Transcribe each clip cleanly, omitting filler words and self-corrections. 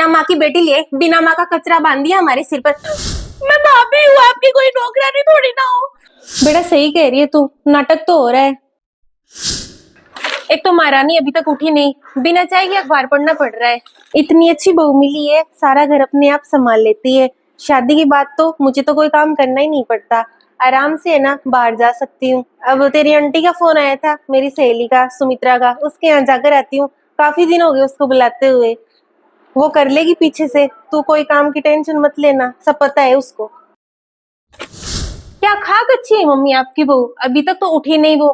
बिना माँ की बेटी लिए बिना माँ का कचरा बांध दिया हमारे सिर पर। मैं भाभी हूँ, आपकी कोई नौकरानी थोड़ी ना हो। बेटा सही कह रही है तू, नाटक तो हो रहा है। एक तो महारानी अभी तक उठी नहीं, बिना चाय के अखबार पढ़ना पड़ रहा है। इतनी अच्छी बहू मिली है, सारा घर अपने आप संभाल लेती है। शादी की बात तो मुझे तो कोई काम करना ही नहीं पड़ता, आराम से है ना बाहर जा सकती हूँ। अब तेरी आंटी का फोन आया था, मेरी सहेली का, सुमित्रा का, उसके यहाँ जाकर आती हूँ। काफी दिन हो गए उसको बुलाते हुए। वो कर लेगी पीछे से, तू कोई काम की टेंशन मत लेना, सब पता है उसको। क्या खाक अच्छी है मम्मी आपकी बहू, अभी तक तो उठी नहीं वो।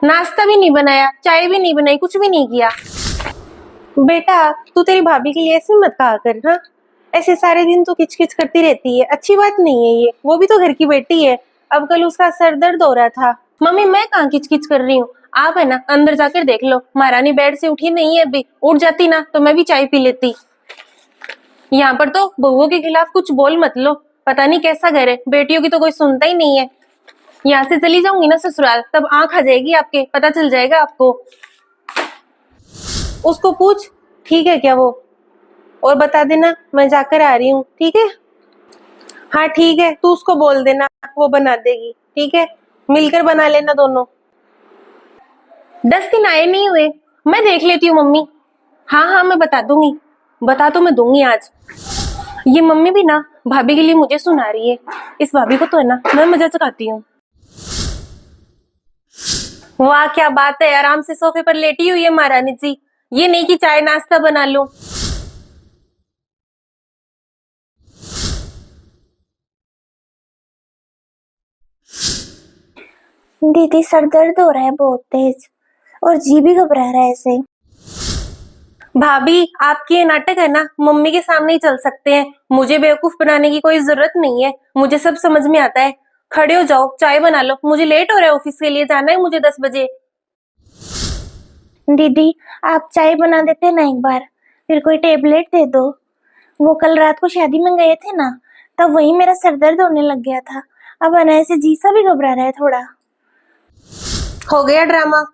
नाश्ता भी नहीं बनाया, चाय भी नहीं बनाई, कुछ भी नहीं किया। बेटा तू तेरी भाभी के लिए ऐसे मत कहा कर। हाँ, ऐसे सारे दिन तू किचकिच करती रहती है, अच्छी बात नहीं है ये। वो भी तो घर की बेटी है। अब कल उसका सर दर्द हो रहा था। मम्मी मैं कहाँ किचकिच कर रही हूँ, आप है ना अंदर जाकर देख लो। महारानी बेड से उठी नहीं है अभी, उठ जाती ना तो मैं भी चाय पी लेती। यहाँ पर तो बहुओं के खिलाफ कुछ बोल मत लो, पता नहीं कैसा घर है, बेटियों की तो कोई सुनता ही नहीं है। यहाँ से चली जाऊंगी ना ससुराल, तब आंख आ जाएगी आपके, पता चल जाएगा आपको। उसको पूछ ठीक है क्या वो, और बता देना मैं जाकर आ रही हूँ, ठीक है? हाँ ठीक है, तू उसको बोल देना, वो बना देगी, ठीक है? मिलकर बना लेना दोनों। 10 दिन आए नहीं हुए, मैं देख लेती हूँ मम्मी। हाँ हाँ मैं बता दूंगी, बता तो मैं दूंगी आज। ये मम्मी भी ना भाभी के लिए मुझे सुना रही है, इस भाभी को तो है ना मैं मजा चुकाती हूँ। वाह क्या बात है, आराम से सोफे पर लेटी हुई है महारानी जी। ये नहीं कि चाय नाश्ता बना लूं। दीदी सर दर्द हो रहा है बहुत तेज, और जी भी घबरा रहा है ऐसे। भाभी आपकी ये नाटक है ना, मम्मी के सामने ही चल सकते हैं, मुझे बेवकूफ बनाने की कोई जरूरत नहीं है, मुझे सब समझ में आता है। खड़े हो जाओ, चाय बना लो, मुझे लेट हो रहा है, ऑफिस के लिए जाना है मुझे 10 बजे। दीदी आप चाय बना देते ना एक बार, फिर कोई टेबलेट दे दो। वो कल रात को शादी में गए थे ना, तब वही मेरा सर दर्द होने लग गया था। अब अना से जी सा भी घबरा रहा है थोड़ा। हो गया ड्रामा।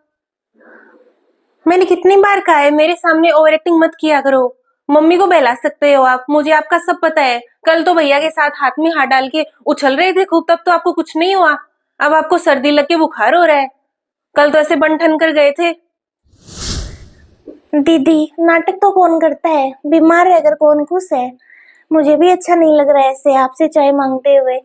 मैंने कितनी बार कहा है मेरे सामने ओवर एक्टिंग मत किया करो। मम्मी को बहला सकते हो आप, मुझे आपका सब पता है। कल तो भैया के साथ हाथ में हाथ डाल के उछल रहे थे खूब, तब तो आपको कुछ नहीं हुआ। अब आपको सर्दी लग के बुखार हो रहा है, कल तो ऐसे बन ठन कर गए थे। दीदी नाटक तो कौन करता है, बीमार रहकर कौन खुश है। मुझे भी अच्छा नहीं लग रहा है ऐसे आपसे चाय मांगते हुए।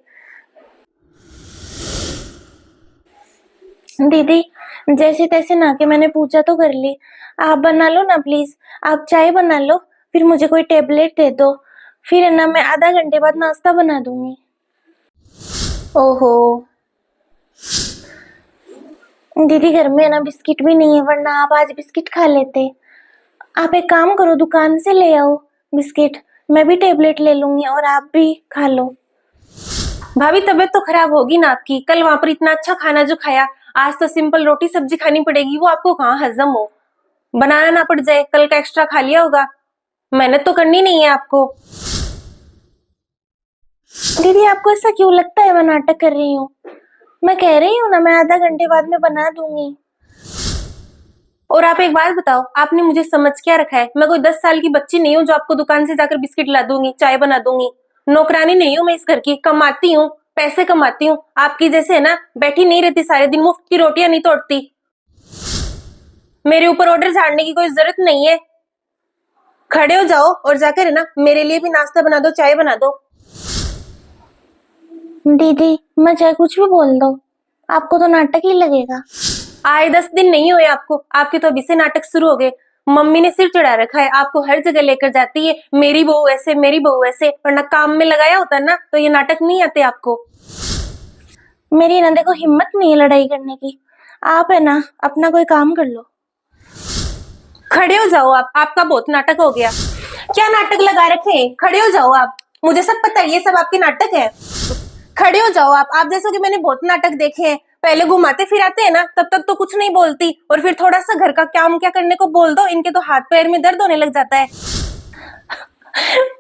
दीदी जैसे तैसे ना के मैंने पूछा तो कर ली, आप बना लो ना प्लीज। आप चाय बना लो, फिर मुझे कोई टेबलेट दे दो, फिर है ना मैं आधा घंटे बाद नाश्ता बना दूंगी। ओहो दीदी घर में है ना बिस्किट भी नहीं है, वरना आप आज बिस्किट खा लेते। आप एक काम करो, दुकान से ले आओ बिस्किट, मैं भी टेबलेट ले लूंगी और आप भी खा लो। भाभी तबीयत तो खराब होगी ना आपकी, कल वहां पर इतना अच्छा खाना जो खाया, आज तो सिंपल रोटी सब्जी खानी पड़ेगी, वो आपको कहाँ हजम हो। बनाना ना पड़ जाए, कल का एक्स्ट्रा खा लिया होगा, मेहनत तो करनी नहीं है आपको। दीदी आपको ऐसा क्यों लगता है मैं नाटक कर रही हूँ? मैं कह रही हूँ ना मैं आधा घंटे बाद में बना दूंगी। और आप एक बात बताओ, आपने मुझे समझ क्या रखा है? मैं कोई 10 साल की बच्ची नहीं हूँ जो आपको दुकान से जाकर बिस्किट ला दूंगी, चाय बना दूंगी। नौकरानी नहीं हूँ मैं इस घर की, कमाती हूँ, पैसे कमाती हूँ। आपकी जैसे है ना बैठी नहीं रहती सारे दिन, मुफ्त की रोटियां नहीं तोड़ती। मेरे ऊपर ऑर्डर झाड़ने की कोई जरूरत नहीं है। खड़े हो जाओ और जाकर है ना मेरे लिए भी नाश्ता बना दो, चाय बना दो। दीदी मैं चाहे कुछ भी बोल दो, आपको तो नाटक ही लगेगा। आए 10 दिन नहीं हुए आपको, आपके तो अभी से नाटक शुरू हो गए। मम्मी ने सिर चढ़ा रखा है, आपको हर जगह लेकर जाती है, मेरी बहू ऐसे मेरी बहू ऐसे, वरना काम में लगाया होता ना तो ये नाटक नहीं आते आपको। मेरी ना देखो हिम्मत नहीं है लड़ाई करने की, आप है ना अपना कोई काम कर लो। खड़े हो जाओ आप, आपका बहुत नाटक हो गया। क्या नाटक लगा रखे हैं? खड़े हो जाओ आप, मुझे सब पता है ये सब आपके नाटक है। खड़े हो जाओ आप जैसे कि मैंने बहुत नाटक देखे हैं। पहले घुमाते फिराते हैं ना, तब तक तो कुछ नहीं बोलती, और फिर थोड़ा सा घर का काम क्या करने को बोल दो, इनके तो हाथ पैर में दर्द होने लग जाता है।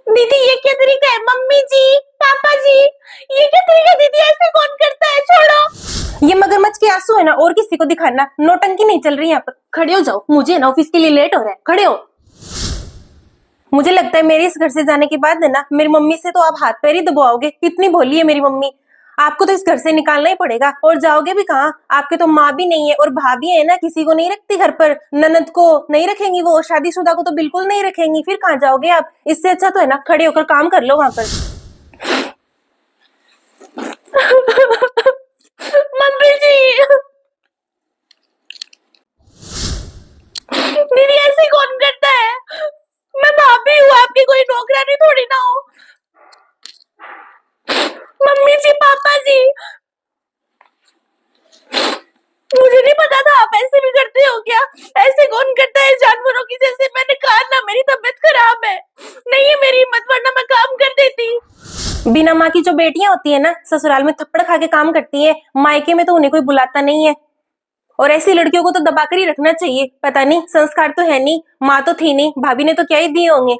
दीदी ये क्या तरीका है? मम्मी जी, पापा जी, ये क्या तरीका दीदी, ऐसे कौन करता है? छोड़ो। ये मगरमच्छ के आंसू है ना, और किसी को दिखाना, नौटंकी नहीं चल रही यहाँ पर। खड़े हो जाओ, मुझे ना ऑफिस के लिए लेट हो रहा है, खड़े हो। मुझे लगता है मेरे इस घर से जाने के बाद है ना, मेरी मम्मी से तो आप हाथ पैर ही दबाओगे, इतनी भोली है मेरी मम्मी। आपको तो इस घर से निकालना ही पड़ेगा। और जाओगे भी कहाँ? आपके तो माँ भी नहीं है और भाभी है ना, किसी को नहीं रखती घर पर, ननद को नहीं रखेंगी वो, शादीशुदा को तो बिल्कुल नहीं रखेंगी। फिर कहाँ जाओगे आप? इससे अच्छा तो है ना खड़े होकर काम कर लो वहां पर। मम्मी जी, दीदी ऐसे कौन करता है? मैं भाभी हूँ आपकी, कोई नौकरानी थोड़ी ना हो। मम्मी जी, पापा जी, मुझे नहीं पता था आप ऐसे भी करते हो क्या? ऐसे कौन करता है जानवरों की जैसे? मैंने कहा ना मेरी तबीयत खराब है, नहीं है मेरी हिम्मत, वरना मैं काम कर देती। बिना माँ की जो बेटियां होती है ना, ससुराल में थप्पड़ खा के काम करती है, मायके में तो उन्हें कोई बुलाता नहीं है। और ऐसी लड़कियों को तो दबाकर ही रखना चाहिए। पता नहीं, संस्कार तो है नहीं, माँ तो थी नहीं, भाभी ने तो क्या ही दिए होंगे।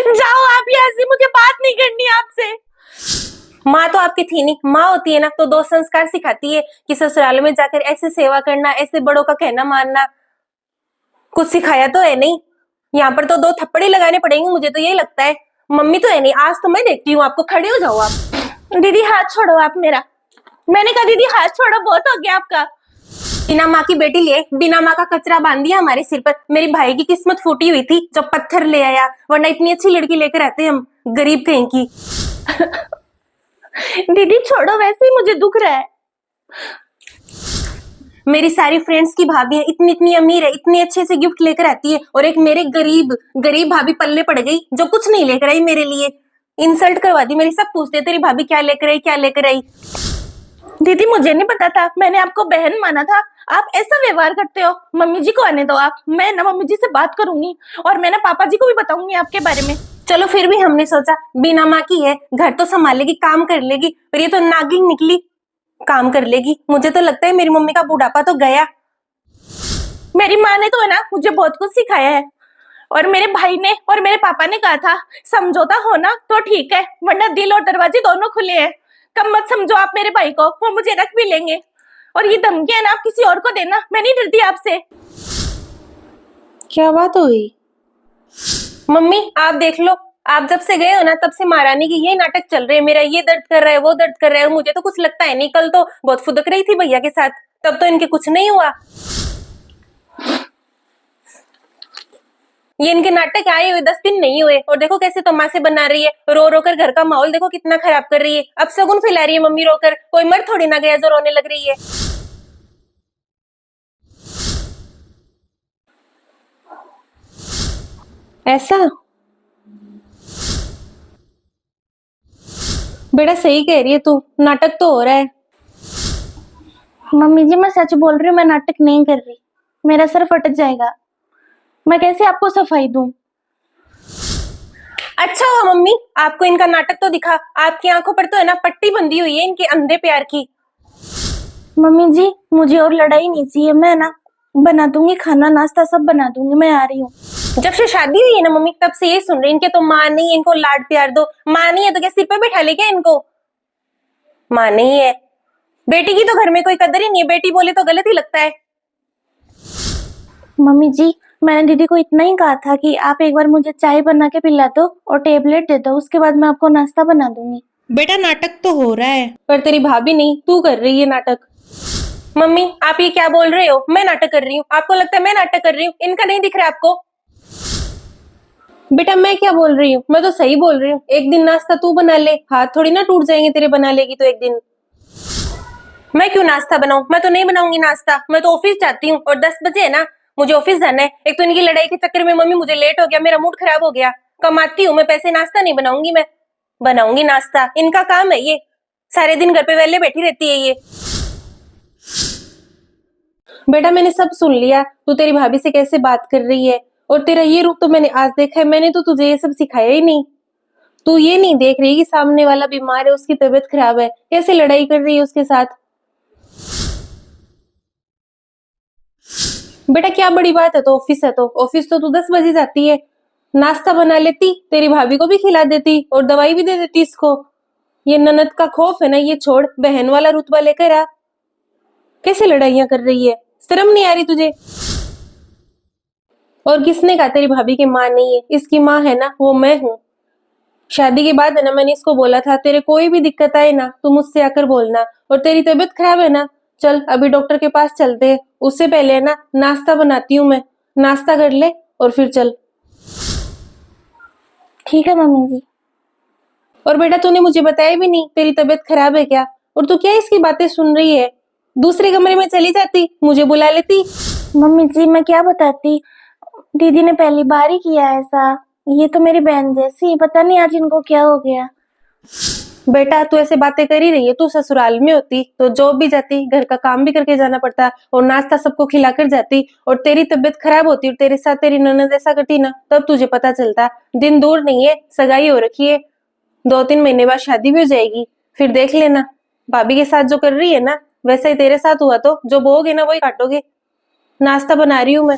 जाओ आप यहाँ से, मुझे बात नहीं करनी आपसे। माँ तो आपकी थी नहीं, माँ होती है ना तो दो संस्कार सिखाती है कि ससुराल में जाकर ऐसे सेवा करना, ऐसे बड़ों का कहना मानना। कुछ सिखाया तो है नहीं। यहाँ पर तो दो थप्पड़ ही लगाने पड़ेंगे, मुझे तो यही लगता है। मम्मी तो है नहीं, आज तो मैं देखती हूँ आपको। खड़े हो जाओ आप। दीदी हाथ छोड़ो आप मेरा। मैंने कहा दीदी हाथ छोड़ो, बहुत हो गया आपका। बिना माँ की बेटी लिए बिना माँ का कचरा बांध दिया हमारे सिर पर। मेरी भाई की किस्मत फूटी हुई थी जो पत्थर ले आया, वरना इतनी अच्छी लड़की लेकर आते हम, गरीब कहीं की। दीदी छोड़ो, वैसे ही मुझे दुख रहा है। मेरी सारी फ्रेंड्स की भाभी इतनी इतनी अमीर है, इतनी अच्छे से गिफ्ट लेकर आती है, और एक मेरे गरीब गरीब भाभी पल्ले पड़ गई जो कुछ नहीं लेकर आई मेरे लिए। इंसल्ट करवा दी मेरी। सब पूछते तेरी भाभी क्या लेकर आई, क्या लेकर आई। दीदी मुझे नहीं पता था, मैंने आपको बहन माना था। आप ऐसा व्यवहार करते हो। मम्मी जी को आने दो आप, मैं ना मम्मी जी से बात करूंगी और मैं ना पापा जी को भी बताऊंगी आपके बारे में। चलो फिर भी हमने सोचा बिना माँ की है, घर तो संभालेगी, काम कर लेगी, पर ये तो नागिन निकली, काम कर लेगी। मुझे तो लगता है मेरी मम्मी का बुढ़ापा तो गया। मेरी माँ ने तो है ना मुझे बहुत कुछ सिखाया है, और मेरे भाई ने और मेरे पापा ने कहा था समझौता हो ना तो ठीक है, वरना दिल और दरवाजे दोनों खुले हैं। कम मत समझो आप मेरे भाई को, वो मुझे रख भी लेंगे। और ये धमकी है ना आप किसी और को देना, मैं नहीं डरती आपसे। क्या बात हुई? मम्मी आप देख लो, आप जब से गए हो ना तब से महारानी की ये नाटक चल रहे हैं। मेरा ये दर्द कर रहा है, वो दर्द कर रहा है, और मुझे तो कुछ लगता है नहीं। कल तो बहुत फुदक रही थी भैया के साथ, तब तो इनके कुछ नहीं हुआ। ये इनके नाटक आए हुए 10 दिन नहीं हुए, और देखो कैसे तमाशे बना रही है। रो रो कर घर का माहौल देखो कितना खराब कर रही है। अब शगुन फैला रही है मम्मी रोकर। कोई मर थोड़ी ना गया जो रोने लग रही है। ऐसा? बेटा सही कह रही है तू, नाटक तो हो रहा है। मम्मी जी मैं सच बोल रही हूँ, मैं नाटक नहीं कर रही। मेरा सर फट जाएगा, मैं कैसे आपको सफाई दूं? अच्छा हुआ मम्मी आपको इनका नाटक तो दिखा। आपकी आंखों पर तो है ना पट्टी बंधी हुई है इनके अंधे प्यार की। मम्मी जी मुझे और लड़ाई नहीं चाहिए, मैं ना बना दूंगी खाना नाश्ता सब बना दूंगी, मैं आ रही हूँ। जब से शादी हुई है ना मम्मी तब से ये सुन रही, इनके तो माँ नहीं है, इनको लाड प्यार दो। माँ नहीं है तो क्या सिर पे बैठा ले क्या इनको? माँ नहीं है, बेटी की तो घर में कोई कदर ही नहीं है, बेटी बोले तो गलत ही लगता है। मम्मी जी मैंने दीदी को इतना ही कहा था कि आप एक बार मुझे चाय बना के पिला दो और टेबलेट दे दो, उसके बाद मैं आपको नाश्ता बना दूंगी। बेटा नाटक तो हो रहा है, पर तेरी भाभी नहीं, तू कर रही है नाटक। मम्मी आप ये क्या बोल रहे हो? मैं नाटक कर रही हूँ? आपको लगता है मैं नाटक कर रही हूँ? इनका नहीं दिख रहा आपको? बेटा मैं क्या बोल रही हूँ, मैं तो सही बोल रही हूँ। एक दिन नाश्ता तू बना ले, हाथ थोड़ी ना टूट जाएंगे तेरे बना लेगी तो एक दिन। मैं क्यों नाश्ता बनाऊं? मैं तो नहीं बनाऊंगी नाश्ता, मैं तो ऑफिस जाती हूँ, और 10 बजे है ना मुझे ऑफिस जाना है। एक तो इनकी लड़ाई के चक्कर में मम्मी मुझे लेट हो गया, मेरा मूड खराब हो गया। कमाती हूँ मैं पैसे, नाश्ता नहीं बनाऊंगी मैं। बनाऊंगी नाश्ता, इनका काम है ये। सारे दिन घर पे वेले बैठी रहती है ये। बेटा मैंने सब सुन लिया, तू तेरी भाभी से कैसे बात कर रही है, और तेरा ये रूप तो मैंने आज देखा है। मैंने तो तुझे ये सब सिखाया ही नहीं। तू ये नहीं देख रही कि सामने वाला बीमार है, उसकी तबीयत खराब है, कैसे लड़ाई कर रही है उसके साथ। बेटा क्या बड़ी बात है, तो ऑफिस है तो ऑफिस तो तू 10 बजे जाती है। नाश्ता बना लेती, तेरी भाभी को भी खिला देती और दवाई भी दे देती इसको। ये ननद का खौफ है ना, ये छोड़, बहन वाला रुतबा लेकर आ। कैसे लड़ाइयां कर रही है, शर्म नहीं आ रही तुझे? और किसने कहा तेरी भाभी की माँ नहीं है? इसकी माँ है ना, वो मैं हूँ। शादी के बाद है ना, मैंने इसको बोला था तेरे कोई भी दिक्कत आए ना तू मुझसे आकर बोलना। और तेरी तबीयत खराब है ना, चल अभी डॉक्टर के पास चलते हैं। उससे पहले है ना नाश्ता बनाती हूँ मैं, नाश्ता कर ले और फिर चल। ठीक है मम्मी जी। और बेटा तूने मुझे बताया भी नहीं तेरी तबीयत खराब है क्या, और तू क्या इसकी बातें सुन रही है? दूसरे कमरे में चली जाती, मुझे बुला लेती। मम्मी जी मैं क्या बताती, दीदी ने पहली बार ही किया ऐसा। ये तो मेरी बहन जैसी, पता नहीं आज इनको क्या हो गया। बेटा तू ऐसे बातें कर ही रही है, तू ससुराल में होती तो जॉब भी जाती, घर का काम भी करके जाना पड़ता और नाश्ता सबको खिलाकर जाती। और तेरी तबीयत खराब होती और तेरे साथ तेरी ननद ऐसा करती ना, तब तुझे पता चलता। दिन दूर नहीं है, सगाई हो रखी है, 2-3 महीने बाद शादी भी हो जाएगी, फिर देख लेना। भाभी के साथ जो कर रही है ना, वैसा ही तेरे साथ हुआ तो जो बोओगे ना वही काटोगे। नाश्ता बना रही हूँ मैं।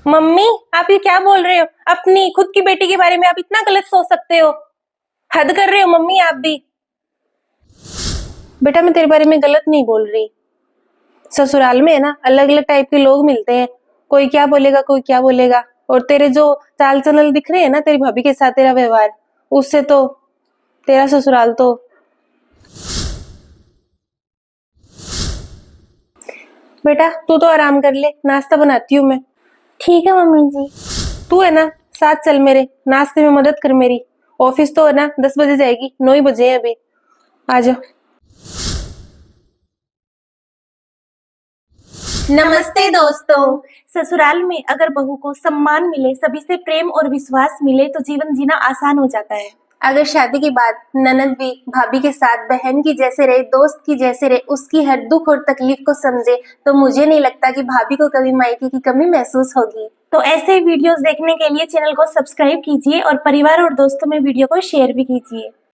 मम्मी आप ये क्या बोल रहे हो? अपनी खुद की बेटी के बारे में आप इतना गलत सोच सकते हो? हद कर रहे हो मम्मी आप भी। बेटा मैं तेरे बारे में गलत नहीं बोल रही। ससुराल में है ना अलग अलग टाइप के लोग मिलते हैं, कोई क्या बोलेगा कोई क्या बोलेगा। और तेरे जो चाल चलन दिख रहे हैं ना तेरी भाभी के साथ तेरा व्यवहार, उससे तो तेरा ससुराल तो। बेटा तू तो आराम कर ले, नाश्ता बनाती हूँ मैं। ठीक है मम्मी जी। तू है ना साथ चल मेरे, नाश्ते में मदद कर मेरी। ऑफिस तो है ना 10 बजे जाएगी, 9 ही बजे हैं अभी। आ जाओ। नमस्ते दोस्तों। ससुराल में अगर बहू को सम्मान मिले, सभी से प्रेम और विश्वास मिले तो जीवन जीना आसान हो जाता है। अगर शादी के बाद ननद भी भाभी के साथ बहन की जैसे रहे, दोस्त की जैसे रहे, उसकी हर दुख और तकलीफ को समझे, तो मुझे नहीं लगता कि भाभी को कभी मायके की कमी महसूस होगी। तो ऐसे वीडियोस देखने के लिए चैनल को सब्सक्राइब कीजिए और परिवार और दोस्तों में वीडियो को शेयर भी कीजिए।